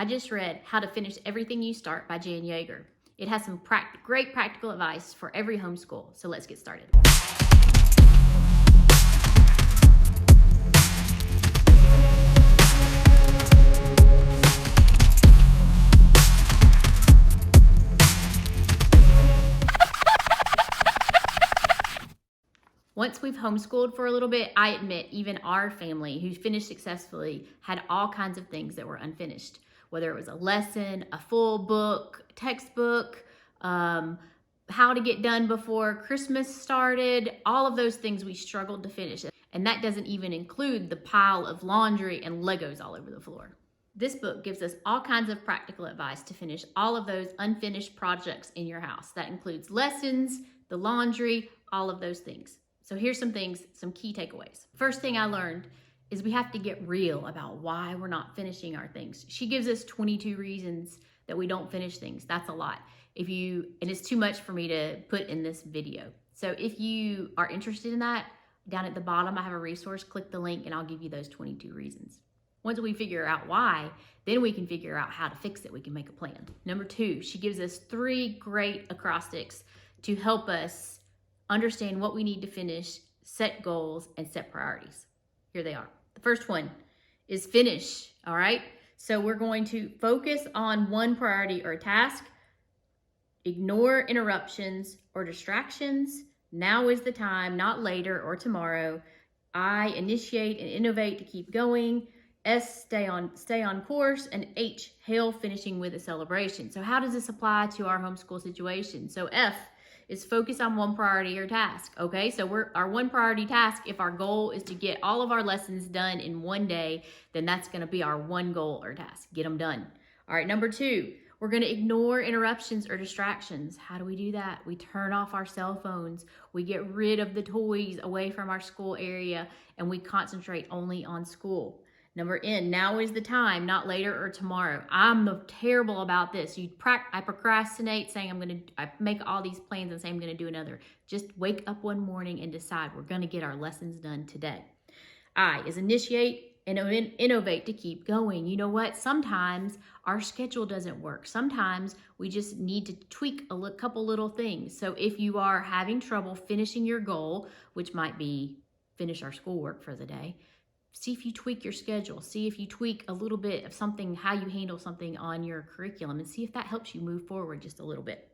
I just read How to Finish Everything You Start by Jan Yager. It has some great practical advice for every homeschool. So let's get started. Once we've homeschooled for a little bit, I admit even our family who finished successfully had all kinds of things that were unfinished. Whether it was a lesson, a full book, textbook, how to get done before Christmas started, all of those things we struggled to finish. And that doesn't even include the pile of laundry and Legos all over the floor. This book gives us all kinds of practical advice to finish all of those unfinished projects in your house. That includes lessons, the laundry, all of those things. So here's some key takeaways. First thing I learned is we have to get real about why we're not finishing our things. She gives us 22 reasons that we don't finish things. That's a lot. And it's too much for me to put in this video. So if you are interested in that, down at the bottom, I have a resource. Click the link and I'll give you those 22 reasons. Once we figure out why, then we can figure out how to fix it. We can make a plan. Number 2, she gives us 3 great acrostics to help us understand what we need to finish, set goals, and set priorities. Here they are. The first one is finish, all right? So we're going to focus on one priority or task, ignore interruptions or distractions. Now is the time, not later or tomorrow. I, initiate and innovate to keep going. S, stay on course. And H, hail finishing with a celebration. So how does this apply to our homeschool situation? So F is focus on one priority or task, okay? So our one priority task, if our goal is to get all of our lessons done in one day, then that's gonna be our one goal or task, get them done. All right, number 2, we're gonna ignore interruptions or distractions. How do we do that? We turn off our cell phones, we get rid of the toys away from our school area, and we concentrate only on school. Number N, now is the time, not later or tomorrow. I'm terrible about this. I procrastinate saying I make all these plans and say I'm gonna do another. Just wake up one morning and decide we're gonna get our lessons done today. I is initiate and innovate to keep going. You know what? Sometimes our schedule doesn't work. Sometimes we just need to tweak a couple little things. So if you are having trouble finishing your goal, which might be finish our schoolwork for the day, see if you tweak your schedule. See if you tweak a little bit of something, how you handle something on your curriculum, and see if that helps you move forward just a little bit.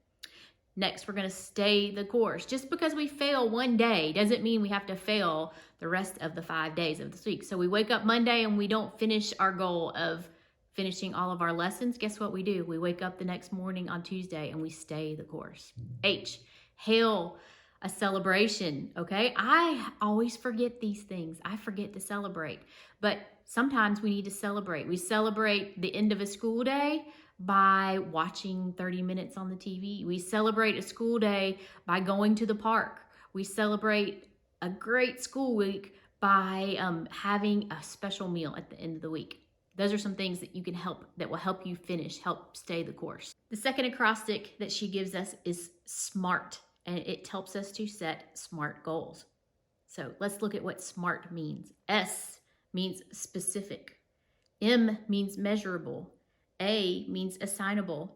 Next, we're gonna stay the course. Just because we fail one day doesn't mean we have to fail the rest of the 5 days of this week. So we wake up Monday and we don't finish our goal of finishing all of our lessons. Guess what we do? We wake up the next morning on Tuesday and we stay the course. H, hail a celebration, okay? I always forget these things. I forget to celebrate, but sometimes we need to celebrate. We celebrate the end of a school day by watching 30 minutes on the TV. We celebrate a school day by going to the park. We celebrate a great school week by having a special meal at the end of the week. Those are some things that that will help you finish, help stay the course. The second acrostic that she gives us is SMART. And it helps us to set SMART goals. So let's look at what SMART means. S means specific. M means measurable. A means assignable.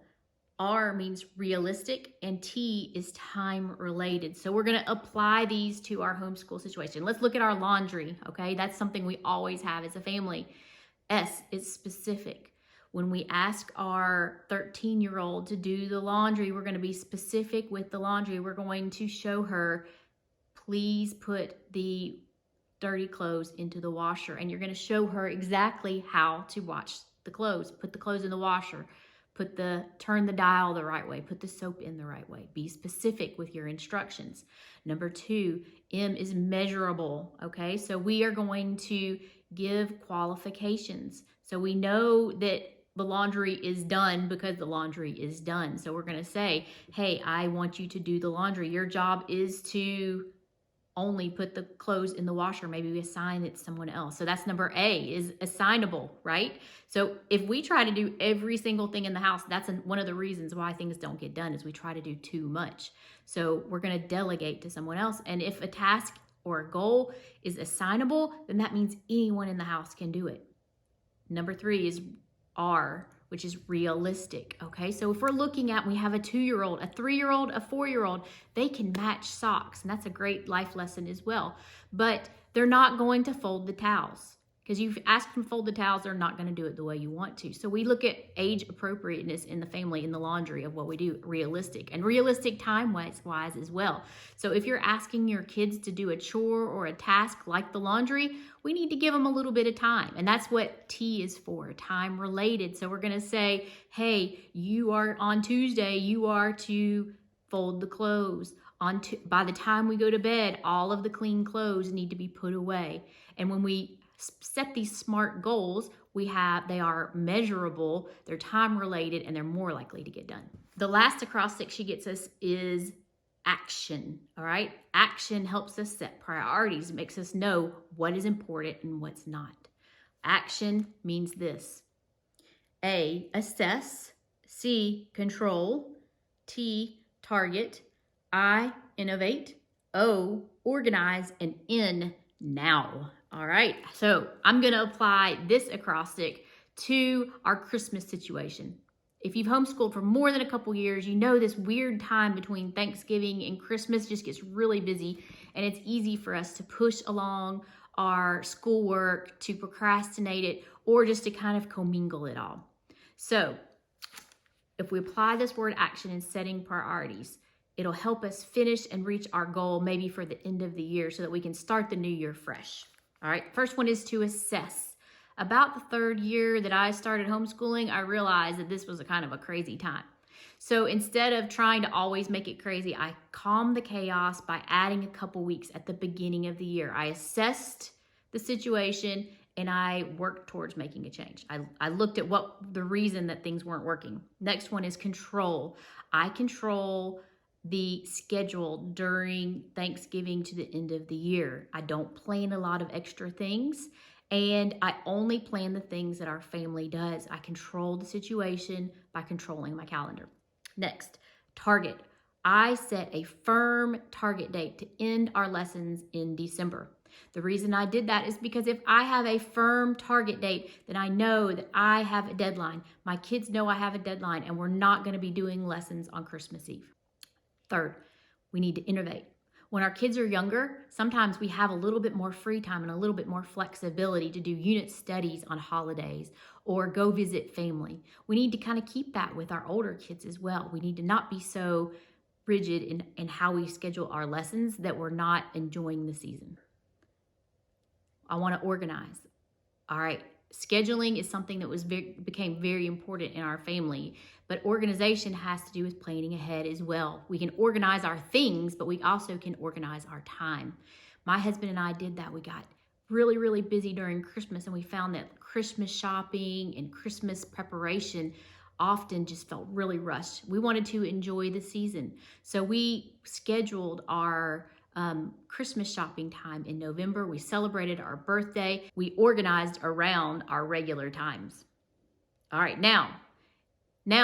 R means realistic. And T is time related. So we're gonna apply these to our homeschool situation. Let's look at our laundry, okay? That's something we always have as a family. S is specific. When we ask our 13-year-old to do the laundry, we're going to be specific with the laundry. We're going to show her, please put the dirty clothes into the washer. And you're going to show her exactly how to wash the clothes. Put the clothes in the washer. Turn the dial the right way. Put the soap in the right way. Be specific with your instructions. Number 2, M is measurable, okay? So we are going to give qualifications. So we know that the laundry is done because the laundry is done. So we're going to say, hey, I want you to do the laundry. Your job is to only put the clothes in the washer. Maybe we assign it to someone else. So that's number A, is assignable, right? So if we try to do every single thing in the house, that's one of the reasons why things don't get done, is we try to do too much. So we're going to delegate to someone else. And if a task or a goal is assignable, then that means anyone in the house can do it. Number 3 is R, which is realistic, okay? So if we're looking at, we have a 2-year-old, a 3-year-old, a 4-year-old, they can match socks, and that's a great life lesson as well. But they're not going to fold the towels, because you've asked them to fold the towels, they're not going to do it the way you want to. So we look at age appropriateness in the family, in the laundry of what we do, realistic, and realistic time-wise as well. So if you're asking your kids to do a chore or a task like the laundry, we need to give them a little bit of time. And that's what T is for, time related. So we're going to say, hey, you are on Tuesday, you are to fold the clothes. By the time we go to bed, all of the clean clothes need to be put away. And when we set these SMART goals, they are measurable, they're time related, and they're more likely to get done. The last acrostic she gets us is action, all right? Action helps us set priorities, makes us know what is important and what's not. Action means this: A, assess, C, control, T, target, I, innovate, O, organize, and N, now. All right, so I'm going to apply this acrostic to our Christmas situation. If you've homeschooled for more than a couple years, you know this weird time between Thanksgiving and Christmas just gets really busy, and it's easy for us to push along our schoolwork, to procrastinate it, or just to kind of commingle it all. So if we apply this word action in setting priorities, it'll help us finish and reach our goal maybe for the end of the year so that we can start the new year fresh. All right, first one is to assess. About the 3rd year that I started homeschooling, I realized that this was a kind of a crazy time. So instead of trying to always make it crazy, I calmed the chaos by adding a couple weeks at the beginning of the year. I assessed the situation and I worked towards making a change. I looked at the reason that things weren't working. Next one is control. I control the schedule during Thanksgiving to the end of the year. I don't plan a lot of extra things, and I only plan the things that our family does. I control the situation by controlling my calendar. Next, target. I set a firm target date to end our lessons in December. The reason I did that is because if I have a firm target date, then I know that I have a deadline. My kids know I have a deadline, and we're not going to be doing lessons on Christmas Eve. Third, we need to innovate. When our kids are younger, sometimes we have a little bit more free time and a little bit more flexibility to do unit studies on holidays or go visit family. We need to kind of keep that with our older kids as well. We need to not be so rigid in how we schedule our lessons that we're not enjoying the season. I want to organize. All right, scheduling is something that became very important in our family, but organization has to do with planning ahead as well. We can organize our things, but we also can organize our time. My husband and I did that. We got really, really busy during Christmas, and we found that Christmas shopping and Christmas preparation often just felt really rushed. We wanted to enjoy the season. So we scheduled our Christmas shopping time in November. We celebrated our birthday. We organized around our regular times. All right, now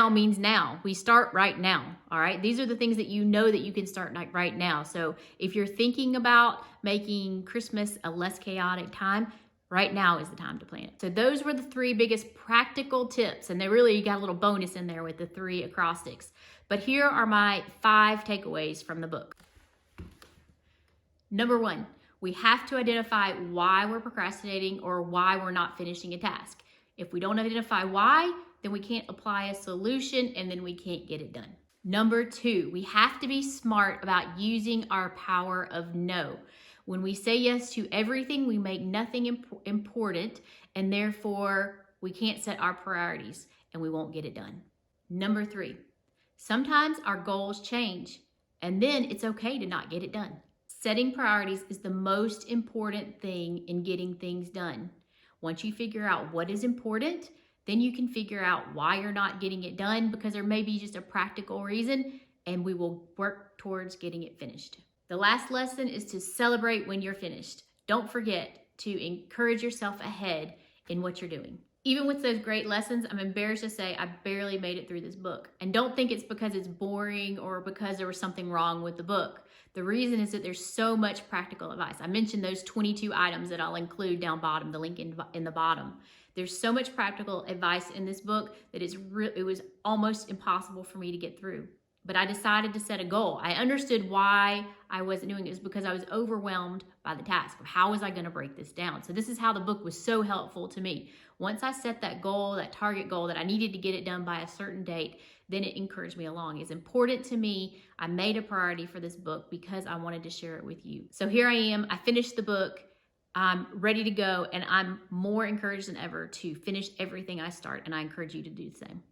means now. We start right now. All right, these are the things that you know that you can start right now. So if you're thinking about making Christmas a less chaotic time, right now is the time to plan it. So those were the 3 biggest practical tips, and you got a little bonus in there with the 3 acrostics. But here are my 5 takeaways from the book. Number 1, we have to identify why we're procrastinating or why we're not finishing a task. If we don't identify why, then we can't apply a solution, and then we can't get it done. Number 2, we have to be smart about using our power of no. When we say yes to everything, we make nothing important, and therefore we can't set our priorities and we won't get it done. Number 3, sometimes our goals change, and then it's okay to not get it done. Setting priorities is the most important thing in getting things done. Once you figure out what is important, then you can figure out why you're not getting it done, because there may be just a practical reason, and we will work towards getting it finished. The last lesson is to celebrate when you're finished. Don't forget to encourage yourself ahead in what you're doing. Even with those great lessons, I'm embarrassed to say I barely made it through this book. And don't think it's because it's boring or because there was something wrong with the book. The reason is that there's so much practical advice. I mentioned those 22 items that I'll include down bottom, the link in the bottom. There's so much practical advice in this book that it was almost impossible for me to get through. But I decided to set a goal. I understood why I wasn't doing it. It was because I was overwhelmed by the task of how was I going to break this down. So this is how the book was so helpful to me. Once I set that goal, that target goal that I needed to get it done by a certain date, then it encouraged me along. It's important to me. I made a priority for this book because I wanted to share it with you. So here I am. I finished the book. I'm ready to go, and I'm more encouraged than ever to finish everything I start, and I encourage you to do the same.